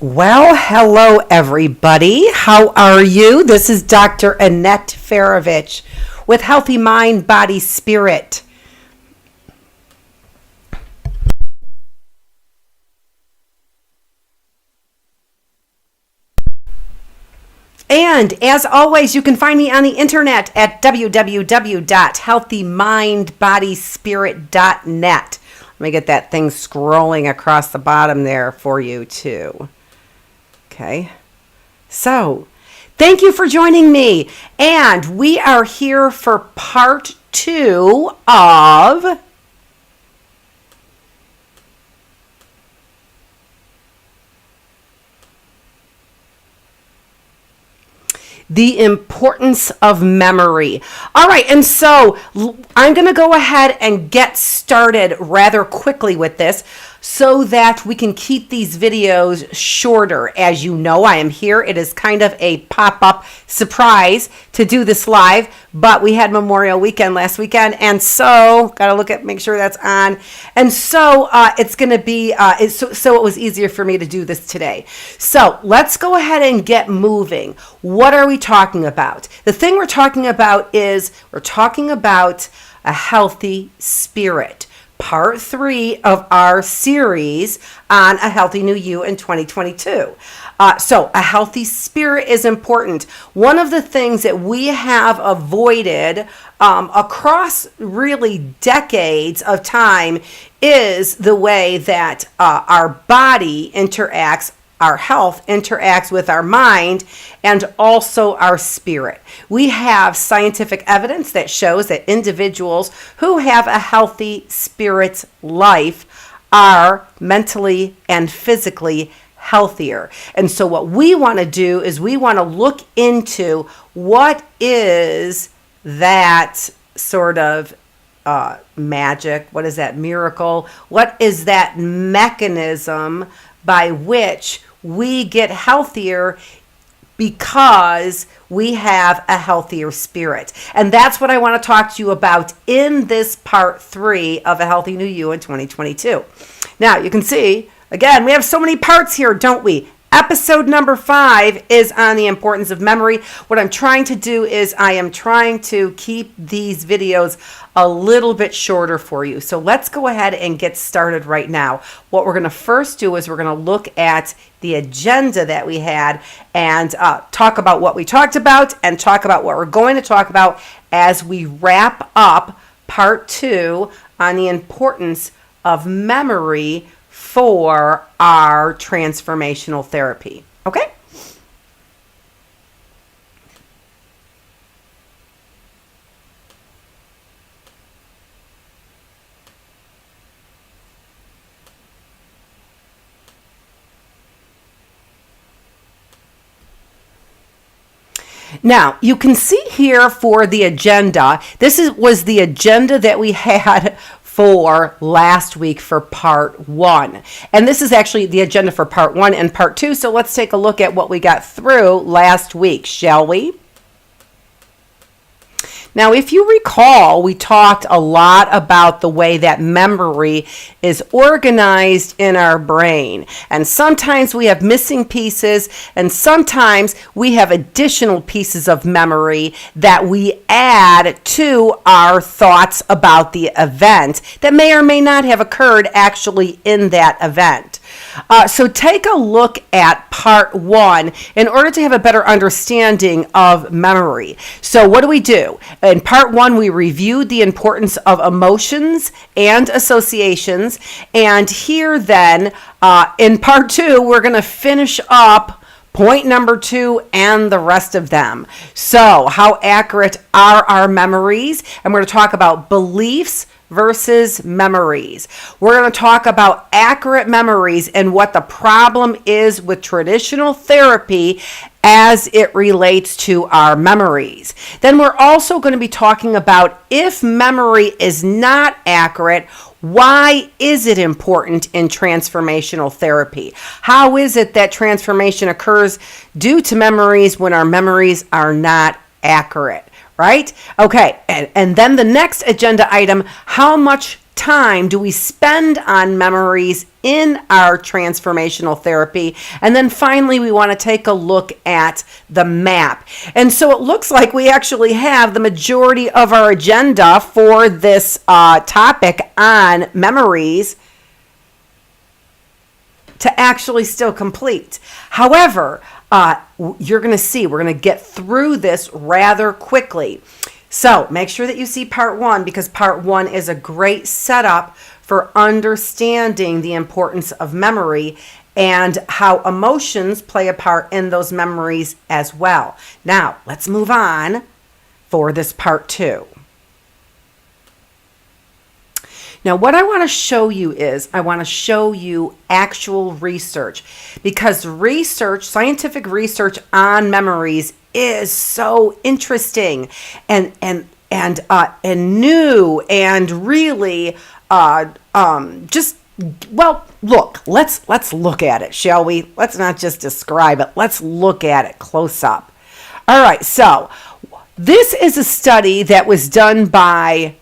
Well, hello everybody. How are you? This is Dr. Annette Feravich with Healthy Mind, Body, Spirit. And as always, you can find me on the internet at www.healthymindbodyspirit.net. Let me get that thing scrolling across the bottom there for you too. Okay, so thank you for joining me. And we are here for part 2 of the importance of memory. All right, and so I'm going to go ahead and get started rather quickly with this so that we can keep these videos shorter. As you know, I am here. It is kind of a pop-up surprise to do this live, but we had Memorial Weekend last weekend, and so got to look at, make sure that's on. And so it's going to be, so it was easier for me to do this today. So let's go ahead and get moving. What are we talking about? The thing we're talking about is we're talking about a healthy spirit. Part 3 of our series on a healthy new you in 2022. So a healthy spirit is important. One of the things that we have avoided across really decades of time is the way that our body interacts, our health interacts with our mind and also our spirit. We have scientific evidence that shows that individuals who have a healthy spirit life are mentally and physically healthier. And so what we want to do is we want to look into what is that sort of magic, what is that miracle, what is that mechanism by which we get healthier because we have a healthier spirit. And that's what I want to talk to you about in this part 3 of A Healthy New You in 2022. Now, you can see, again, we have so many parts here, don't we? Episode number 5 is on the importance of memory. What I'm trying to do is I am trying to keep these videos a little bit shorter for you. So let's go ahead and get started right now. What we're going to first do is we're going to look at the agenda that we had and talk about what we talked about and talk about what we're going to talk about as we wrap up part 2 on the importance of memory for our transformational therapy. Okay? Now, you can see here for the agenda, was the agenda that we had for last week for part 1. And this is actually the agenda for part 1 and part 2. So let's take a look at what we got through last week, shall we? Now, if you recall, we talked a lot about the way that memory is organized in our brain. And sometimes we have missing pieces, and sometimes we have additional pieces of memory that we add to our thoughts about the event that may or may not have occurred actually in that event. So take a look at part 1 in order to have a better understanding of memory. So what do? In part 1, we reviewed the importance of emotions and associations. And here then, in part 2, we're going to finish up point number 2 and the rest of them. So how accurate are our memories? And we're going to talk about beliefs versus memories. We're going to talk about accurate memories and what the problem is with traditional therapy as it relates to our memories. Then we're also going to be talking about if memory is not accurate, why is it important in transformational therapy? How is it that transformation occurs due to memories when our memories are not accurate? Right? Okay. And then the next agenda item, how much time do we spend on memories in our transformational therapy? And then finally, we want to take a look at the map. And so it looks like we actually have the majority of our agenda for this topic on memories to actually still complete. However, you're going to see we're going to get through this rather quickly. So make sure that you see part 1, because part 1 is a great setup for understanding the importance of memory and how emotions play a part in those memories as well. Now, let's move on for this part 2. Now, what I want to show you is I want to show you actual research, because research, scientific research on memories is so interesting and new and really just, well, let's look at it, shall we? Let's not just describe it. Let's look at it close up. All right, so this is a study that was done by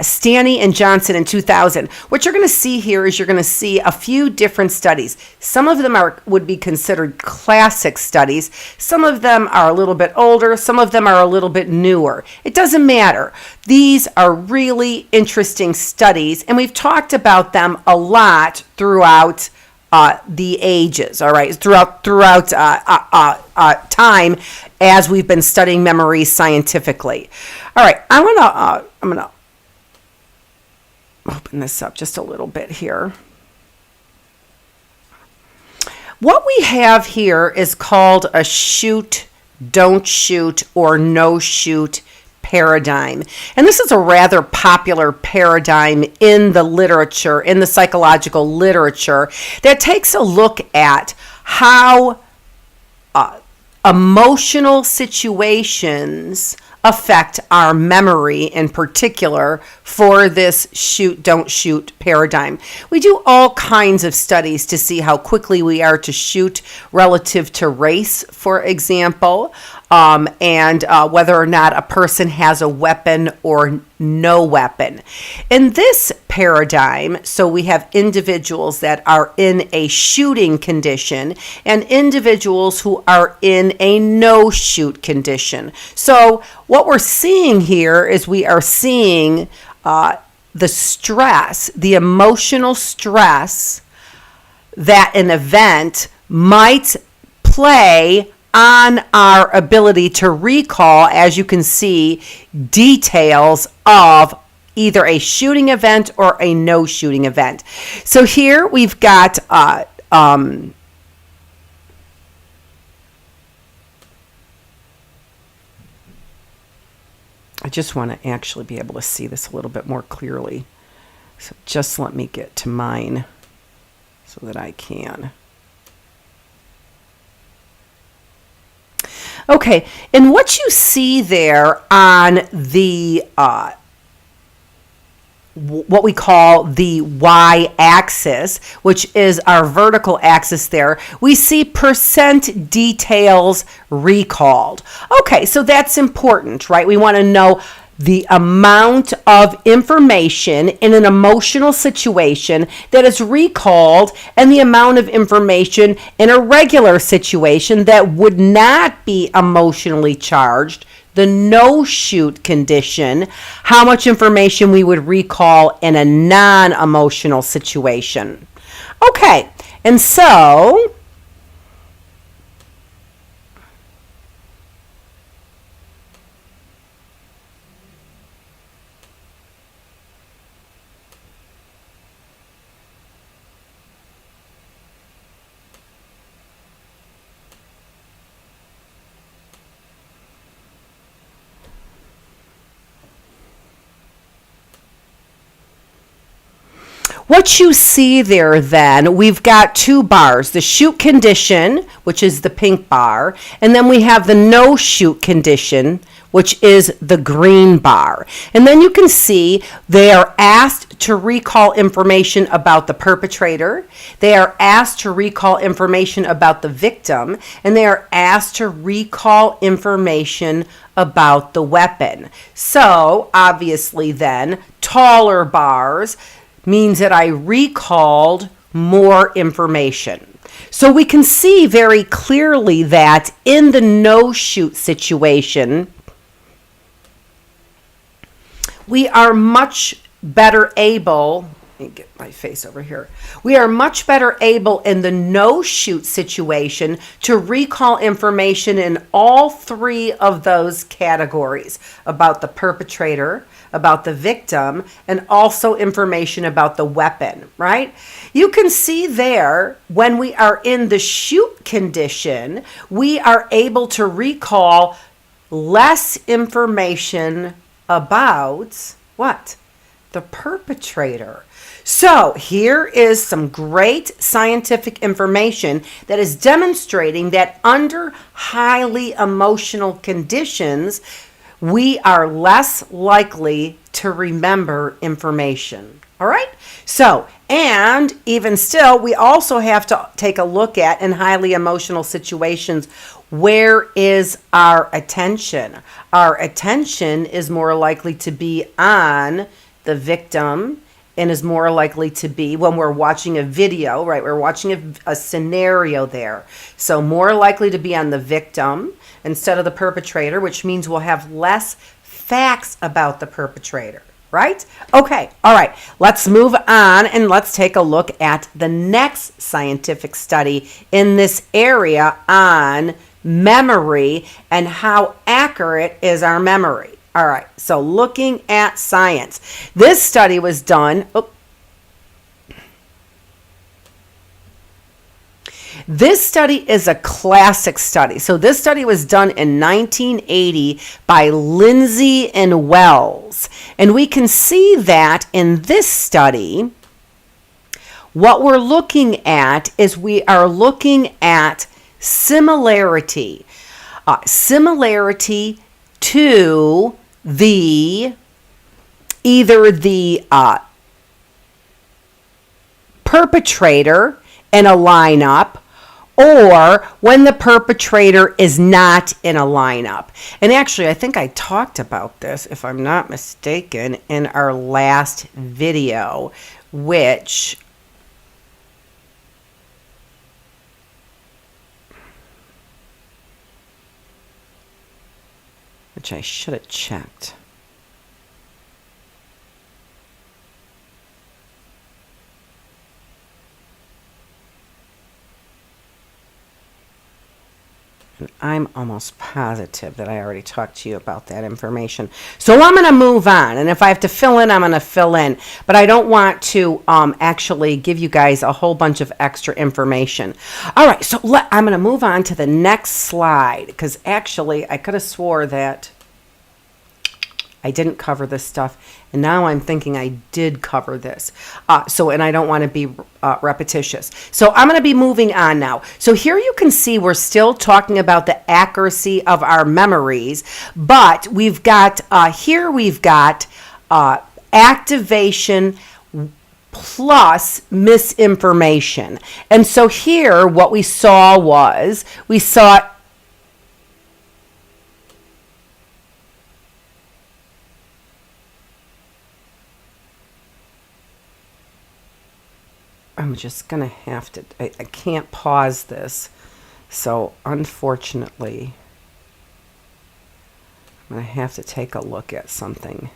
Stanley and Johnson in 2000. What you're going to see here is you're going to see a few different studies. Some of them would be considered classic studies. Some of them are a little bit older. Some of them are a little bit newer. It doesn't matter. These are really interesting studies, and we've talked about them a lot throughout the ages, all right, throughout time as we've been studying memory scientifically. All right, I'm gonna open this up just a little bit here. What we have here is called a shoot, don't shoot, or no shoot paradigm. And this is a rather popular paradigm in the literature, in the psychological literature, that takes a look at how emotional situations affect our memory in particular for this shoot, don't shoot paradigm. We do all kinds of studies to see how quickly we are to shoot relative to race, for example, and whether or not a person has a weapon or no weapon. In this paradigm, so we have individuals that are in a shooting condition and individuals who are in a no shoot condition. So what we're seeing here is we are seeing the stress, the emotional stress that an event might play on our ability to recall, as you can see, details of either a shooting event or a no shooting event. So here we've got I just want to actually be able to see this a little bit more clearly. So just let me get to mine so that I can. Okay, and what you see there on the what we call the y-axis, which is our vertical axis there, we see percent details recalled. Okay, so that's important, right? We want to know the amount of information in an emotional situation that is recalled and the amount of information in a regular situation that would not be emotionally charged, the no-shoot condition, how much information we would recall in a non-emotional situation. Okay, and so what you see there then, we've got two bars, the shoot condition, which is the pink bar, and then we have the no shoot condition, which is the green bar. And then you can see they are asked to recall information about the perpetrator, they are asked to recall information about the victim, and they are asked to recall information about the weapon. So obviously then, taller bars, means that I recalled more information. So we can see very clearly that in the no-shoot situation, we are much better able, let me get my face over here. We are much better able in the no-shoot situation to recall information in all three of those categories: about the perpetrator, about the victim, and also information about the weapon, right? You can see there, when we are in the shoot condition, we are able to recall less information about what? The perpetrator. So here is some great scientific information that is demonstrating that under highly emotional conditions, we are less likely to remember information. All right? So, and even still, we also have to take a look at, in highly emotional situations, where is our attention? Our attention is more likely to be on the victim, and is more likely to be when we're watching a video, right? We're watching a scenario there. So more likely to be on the victim instead of the perpetrator, which means we'll have less facts about the perpetrator, right? Okay, all right. Let's move on and let's take a look at the next scientific study in this area on memory and how accurate is our memory. All right, so looking at science. This study was done. This study is a classic study. So this study was done in 1980 by Lindsay and Wells. And we can see that in this study, what we're looking at is we are looking at similarity. Similarity to either the perpetrator in a lineup, or when the perpetrator is not in a lineup. And actually, I think I talked about this, if I'm not mistaken, in our last video, which I should have checked. And I'm almost positive that I already talked to you about that information. So I'm going to move on. And if I have to fill in, I'm going to fill in. But I don't want to actually give you guys a whole bunch of extra information. All right, so I'm going to move on to the next slide. Because actually, I could have swore that I didn't cover this stuff. And now I'm thinking I did cover this. And I don't want to be repetitious. So I'm going to be moving on now. So here you can see we're still talking about the accuracy of our memories. But we've got, activation plus misinformation. And so here what we saw I'm just going to have to, I can't pause this. So unfortunately, I'm going to have to take a look at something